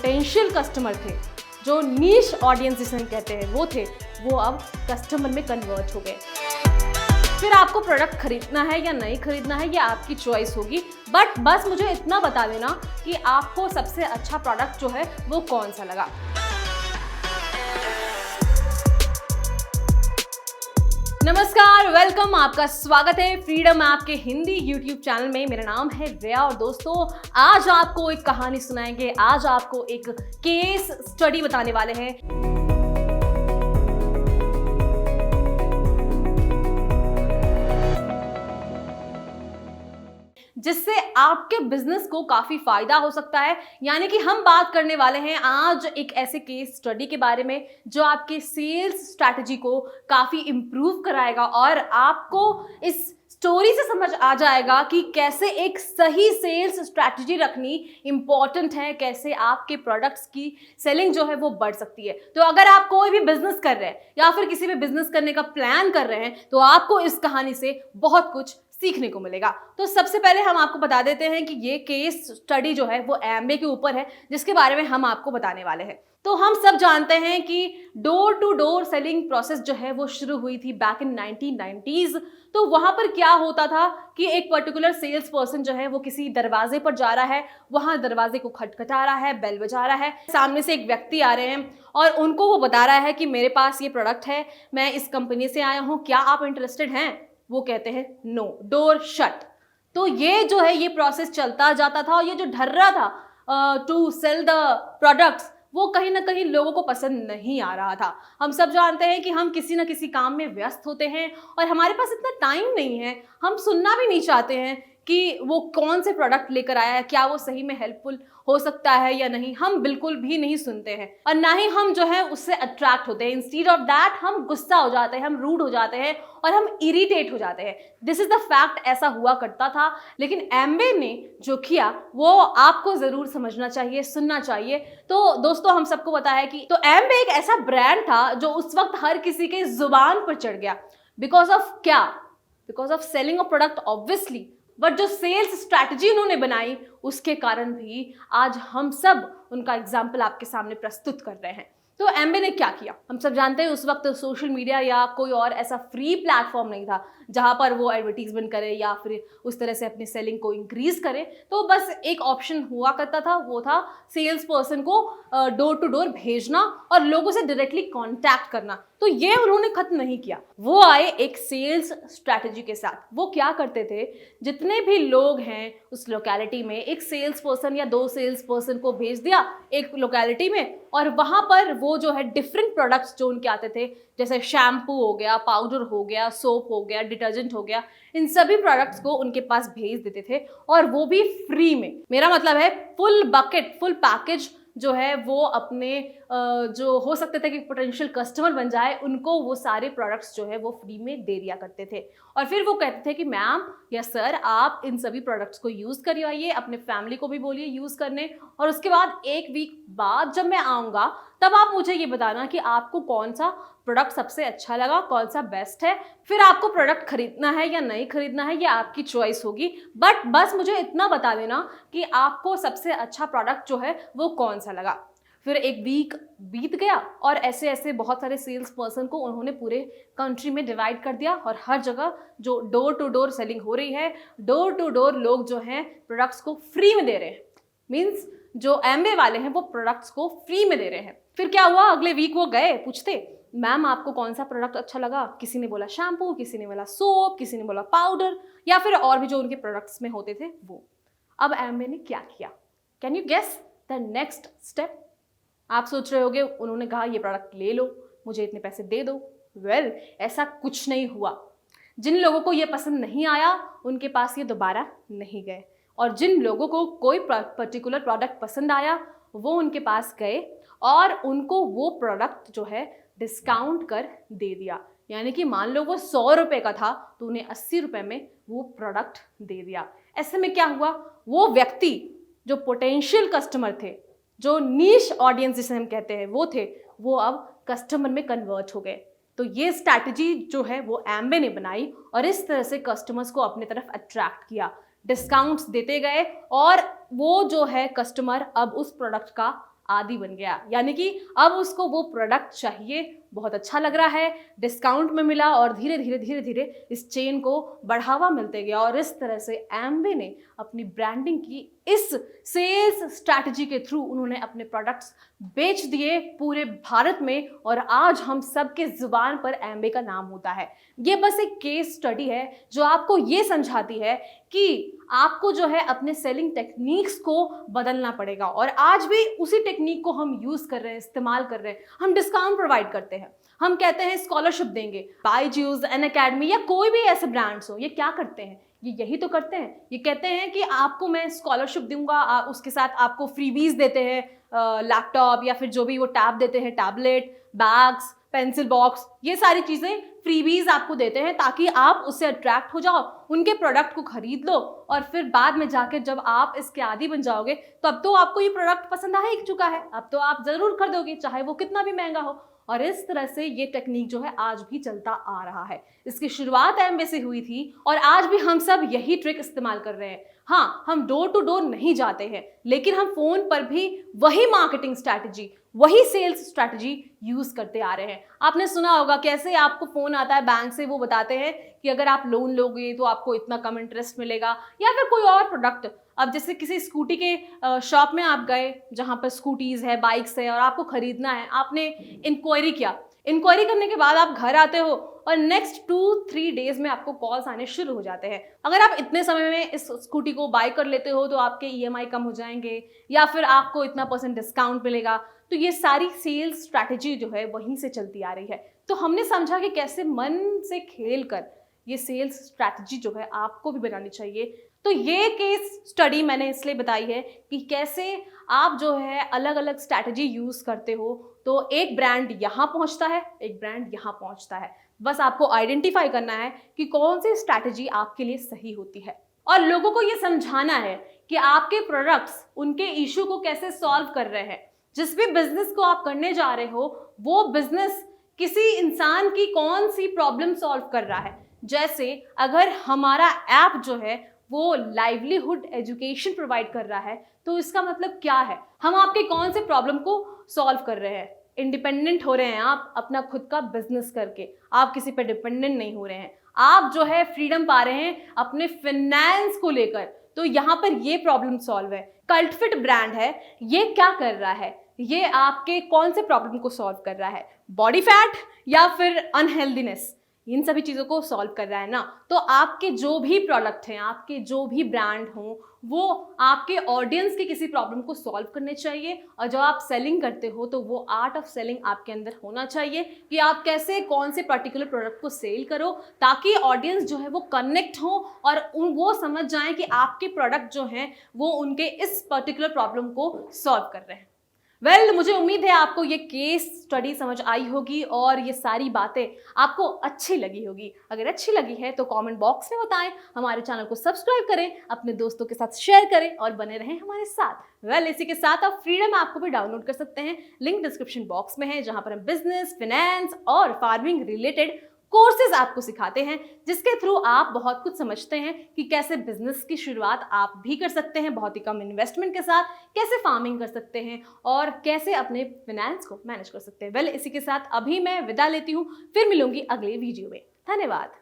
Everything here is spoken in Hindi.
पोटेंशियल कस्टमर थे, जो नीश ऑडियंस जिसे हम कहते हैं वो अब कस्टमर में कन्वर्ट हो गए। फिर आपको प्रोडक्ट खरीदना है या नहीं खरीदना है, ये आपकी चॉइस होगी, बट बस मुझे इतना बता देना कि आपको सबसे अच्छा प्रोडक्ट जो है वो कौन सा लगा। नमस्कार, वेलकम, आपका स्वागत है फ्रीडम ऐप के हिंदी यूट्यूब चैनल में। मेरा नाम है रिया और दोस्तों आज आपको एक कहानी सुनाएंगे, आज आपको एक केस स्टडी बताने वाले हैं। जिससे आपके बिजनेस को काफी फायदा हो सकता है। यानी कि हम बात करने वाले हैं आज एक ऐसे केस स्टडी के बारे में जो आपके सेल्स स्ट्रैटेजी को काफी इंप्रूव कराएगा और आपको इस स्टोरी से समझ आ जाएगा कि कैसे एक सही सेल्स स्ट्रैटेजी रखनी इंपॉर्टेंट है, कैसे आपके प्रोडक्ट्स की सेलिंग जो है वो बढ़ सकती है। तो अगर आप कोई भी बिजनेस कर रहे हैं या फिर किसी भी बिजनेस करने का प्लान कर रहे हैं तो आपको इस कहानी से बहुत कुछ सीखने को मिलेगा। तो सबसे पहले हम आपको बता देते हैं कि ये केस स्टडी जो है वो एमबे के ऊपर है, जिसके बारे में हम आपको बताने वाले हैं। तो हम सब जानते हैं कि door to door selling process जो है वो शुरू हुई थी बैक इन 1990s। तो वहां पर क्या होता था कि एक पर्टिकुलर सेल्स पर्सन जो है वो किसी दरवाजे पर जा रहा है, वहां दरवाजे को खटखटा रहा है, बेल बजा रहा है, सामने से एक व्यक्ति आ रहे हैं और उनको वो बता रहा है कि मेरे पास ये प्रोडक्ट है, मैं इस कंपनी से आया हूँ, क्या आप इंटरेस्टेड हैं? वो कहते हैं नो, डोर शट। तो ये जो है ये प्रोसेस चलता जाता था और ये जो ढर्रा था टू सेल द प्रोडक्ट्स वो कहीं ना कहीं लोगों को पसंद नहीं आ रहा था। हम सब जानते हैं कि हम किसी ना किसी काम में व्यस्त होते हैं और हमारे पास इतना टाइम नहीं है, हम सुनना भी नहीं चाहते हैं कि वो कौन से प्रोडक्ट लेकर आया है, क्या वो सही में हेल्पफुल हो सकता है या नहीं। हम बिल्कुल भी नहीं सुनते हैं और ना ही हम जो है उससे अट्रैक्ट होते हैं। इंस्टीड ऑफ दैट हम गुस्सा हो जाते हैं, हम रूड हो जाते हैं और हम इरिटेट हो जाते हैं। दिस इज द फैक्ट, ऐसा हुआ करता था। लेकिन एम्बे ने जो किया वो आपको जरूर समझना चाहिए, सुनना चाहिए। तो दोस्तों हम सबको पता है कि तो एम्बे एक ऐसा ब्रांड था जो उस वक्त हर किसी के जुबान पर चढ़ गया। बिकॉज ऑफ क्या? Because of selling a product obviously, but जो सेल्स स्ट्रैटेजी उन्होंने बनाई उसके कारण भी आज हम सब उनका एग्जाम्पल आपके सामने प्रस्तुत कर रहे हैं। तो एम्बे ने क्या किया? हम सब जानते हैं उस वक्त सोशल मीडिया या कोई और ऐसा फ्री प्लेटफॉर्म नहीं था जहां पर वो एडवर्टीजमेंट करे या फिर उस तरह से अपनी सेलिंग को इंक्रीज करे। तो बस एक ऑप्शन हुआ करता था, वो था सेल्स पर्सन को डोर टू डोर भेजना और लोगों से डायरेक्टली कांटेक्ट करना। तो ये उन्होंने खत्म नहीं किया, वो आए एक सेल्स स्ट्रैटेजी के साथ। वो क्या करते थे, जितने भी लोग हैं उस लोकेलिटी में, एक सेल्स पर्सन या 2 सेल्स पर्सन को भेज दिया एक लोकेलिटी में और वहां पर वो जो है डिफरेंट प्रोडक्ट्स जो उनके आते थे, जैसे शैम्पू हो गया, पाउडर हो गया, सोप हो गया, डिटर्जेंट हो गया, इन सभी प्रोडक्ट्स को उनके पास भेज देते थे और वो भी फ्री में। मेरा मतलब है फुल बकेट, फुल पैकेज जो है वो अपने जो हो सकते थे कि पोटेंशियल कस्टमर बन जाए, उनको वो सारे प्रोडक्ट्स जो है वो फ्री में दे दिया करते थे। और फिर वो कहते थे कि मैम या सर आप इन सभी प्रोडक्ट्स को यूज़ करवाइए, अपने फैमिली को भी बोलिए यूज़ करने, और उसके बाद 1 वीक बाद जब मैं आऊँगा तब आप मुझे ये बताना कि आपको कौन सा प्रोडक्ट सबसे अच्छा लगा, कौन सा बेस्ट है। फिर आपको प्रोडक्ट खरीदना है या नहीं खरीदना है, ये आपकी चॉइस होगी, बट बस मुझे इतना बता देना कि आपको सबसे अच्छा प्रोडक्ट जो है वो कौन सा लगा। फिर 1 वीक बीत गया और ऐसे ऐसे बहुत सारे सेल्स पर्सन को उन्होंने पूरे कंट्री में डिवाइड कर दिया और हर जगह जो डोर टू डोर सेलिंग हो रही है, डोर टू डोर लोग जो हैं प्रोडक्ट्स को फ्री में दे रहे हैं। मीन्स जो एम्बे वाले हैं वो प्रोडक्ट्स को फ्री में दे रहे हैं। फिर क्या हुआ, अगले वीक वो गए पूछते, मैम आपको कौन सा प्रोडक्ट अच्छा लगा? किसी ने बोला शैम्पू, किसी ने बोला सोप, किसी ने बोला पाउडर या फिर और भी जो उनके प्रोडक्ट्स में होते थे वो। अब एम्बे ने क्या किया? Can you guess the next step? आप सोच रहे होगे उन्होंने कहा ये प्रोडक्ट ले लो, मुझे इतने पैसे दे दो। वेल, ऐसा कुछ नहीं हुआ। जिन लोगों को ये पसंद नहीं आया उनके पास ये दोबारा नहीं गए और जिन लोगों को कोई पर्टिकुलर प्रोडक्ट पसंद आया वो उनके पास गए और उनको वो प्रोडक्ट जो है डिस्काउंट कर दे दिया। यानी कि मान लो वो 100 रुपये का था तो उन्हें 80 रुपये में वो प्रोडक्ट दे दिया। ऐसे में क्या हुआ, वो व्यक्ति जो पोटेंशियल कस्टमर थे, जो नीश ऑडियंस जिसे हम कहते हैं वो अब कस्टमर में कन्वर्ट हो गए। तो ये स्ट्रैटेजी जो है वो एम्बे ने बनाई और इस तरह से कस्टमर्स को अपने तरफ अट्रैक्ट किया, डिस्काउंट्स देते गए और वो जो है कस्टमर अब उस प्रोडक्ट का आदी बन गया, यानी कि अब उसको वो प्रोडक्ट चाहिए, बहुत अच्छा लग रहा है, डिस्काउंट में मिला और धीरे धीरे इस चेन को बढ़ावा मिलते गया और इस तरह से एम्वे ने अपनी ब्रांडिंग की इस सेल्स स्ट्रैटेजी के थ्रू उन्होंने अपने प्रोडक्ट्स बेच दिए पूरे भारत में और आज हम सबके जुबान पर एम्वे का नाम होता है। ये बस एक केस स्टडी है जो आपको ये समझाती है कि आपको जो है अपने सेलिंग टेक्निक्स को बदलना पड़ेगा और आज भी उसी टेक्निक को हम यूज कर रहे हैं, इस्तेमाल कर रहे हैं। हम डिस्काउंट प्रोवाइड करते हैं, हम कहते हैं स्कॉलरशिप देंगे, बायजूस, अनअकैडमी या कोई भी ऐसे ब्रांड्स हो, ये क्या करते हैं, ये यही तो करते हैं। ये कहते हैं कि आपको मैं स्कॉलरशिप दूंगा, उसके साथ आपको फ्रीबीज देते हैं, लैपटॉप या फिर जो भी वो टैब देते हैं, टैबलेट, बैग्स, पेंसिल बॉक्स, ये सारी चीज़ें फ्रीबीज आपको देते हैं ताकि आप उससे अट्रैक्ट हो जाओ, उनके प्रोडक्ट को खरीद लो और फिर बाद में जाकर जब आप इसके आदी बन जाओगे तो अब तो आपको ये प्रोडक्ट पसंद आ ही चुका है, अब तो आप ज़रूर खरीदोगे चाहे वो कितना भी महंगा हो। और इस तरह से ये टेक्निक जो है आज भी चलता आ रहा है। इसकी शुरुआत एम्वे से हुई थी और आज भी हम सब यही ट्रिक इस्तेमाल कर रहे हैं। हाँ, हम डोर टू डोर नहीं जाते हैं, लेकिन हम फोन पर भी वही मार्केटिंग स्ट्रैटेजी, वही सेल्स स्ट्रैटेजी यूज करते आ रहे हैं। आपने सुना होगा कैसे आपको फोन आता है बैंक से, वो बताते हैं कि अगर आप लोन लोगे तो आपको इतना कम इंटरेस्ट मिलेगा या फिर कोई और प्रोडक्ट। अब जैसे किसी स्कूटी के शॉप में आप गए जहां पर स्कूटीज है, बाइक्स है और आपको खरीदना है, आपने इंक्वायरी किया, इंक्वायरी करने के बाद आप घर आते हो और नेक्स्ट 2-3 डेज में आपको कॉल्स आने शुरू हो जाते हैं। अगर आप इतने समय में इस स्कूटी को बाय कर लेते हो तो आपके ईएमआई कम हो जाएंगे या फिर आपको इतना % डिस्काउंट मिलेगा। तो ये सारी सेल्स स्ट्रैटेजी जो है वहीं से चलती आ रही है। तो हमने समझा कि कैसे मन से खेल कर ये सेल्स स्ट्रैटेजी जो है आपको भी बनानी चाहिए। तो ये केस स्टडी मैंने इसलिए बताई है कि कैसे आप जो है अलग अलग स्ट्रैटेजी यूज करते हो तो एक ब्रांड यहाँ पहुँचता है, एक ब्रांड यहाँ पहुँचता है। बस आपको आइडेंटिफाई करना है कि कौन सी स्ट्रैटेजी आपके लिए सही होती है और लोगों को ये समझाना है कि आपके प्रोडक्ट्स उनके इशू को कैसे सॉल्व कर रहे हैं। जिस भी बिजनेस को आप करने जा रहे हो वो बिजनेस किसी इंसान की कौन सी प्रॉब्लम सॉल्व कर रहा है। जैसे अगर हमारा ऐप जो है वो लाइवलीहुड एजुकेशन प्रोवाइड कर रहा है तो इसका मतलब क्या है, हम आपके कौन से प्रॉब्लम को सॉल्व कर रहे हैं। इंडिपेंडेंट हो रहे हैं आप अपना खुद का बिजनेस करके, आप किसी पे डिपेंडेंट नहीं हो रहे हैं, आप जो है फ्रीडम पा रहे हैं अपने फाइनेंस को लेकर। तो यहाँ पर ये प्रॉब्लम सॉल्व है। कल्टफिट ब्रांड है, ये क्या कर रहा है, ये आपके कौन से प्रॉब्लम को सॉल्व कर रहा है, बॉडी फैट या फिर अनहेल्दीनेस, इन सभी चीज़ों को सॉल्व कर रहा है ना। तो आपके जो भी प्रोडक्ट हैं, आपके जो भी ब्रांड हों, वो आपके ऑडियंस के किसी प्रॉब्लम को सॉल्व करने चाहिए। और जब आप सेलिंग करते हो तो वो आर्ट ऑफ सेलिंग आपके अंदर होना चाहिए कि आप कैसे कौन से पर्टिकुलर प्रोडक्ट को सेल करो ताकि ऑडियंस जो है वो कनेक्ट हो और वो समझ जाएं कि आपके प्रोडक्ट जो हैं वो उनके इस पर्टिकुलर प्रॉब्लम को सॉल्व कर रहे हैं। मुझे उम्मीद है आपको ये केस स्टडी समझ आई होगी और ये सारी बातें आपको अच्छी लगी होगी। अगर अच्छी लगी है तो कमेंट बॉक्स में बताएं, हमारे चैनल को सब्सक्राइब करें, अपने दोस्तों के साथ शेयर करें और बने रहें हमारे साथ। इसी के साथ आप फ्रीडम ऐप को भी डाउनलोड कर सकते हैं, लिंक डिस्क्रिप्शन बॉक्स में है, जहां पर हम बिजनेस, फाइनेंस और फार्मिंग रिलेटेड कोर्सेज आपको सिखाते हैं जिसके थ्रू आप बहुत कुछ समझते हैं कि कैसे बिजनेस की शुरुआत आप भी कर सकते हैं बहुत ही कम इन्वेस्टमेंट के साथ, कैसे फार्मिंग कर सकते हैं और कैसे अपने फाइनेंस को मैनेज कर सकते हैं। इसी के साथ अभी मैं विदा लेती हूँ, फिर मिलूंगी अगले वीडियो में। धन्यवाद।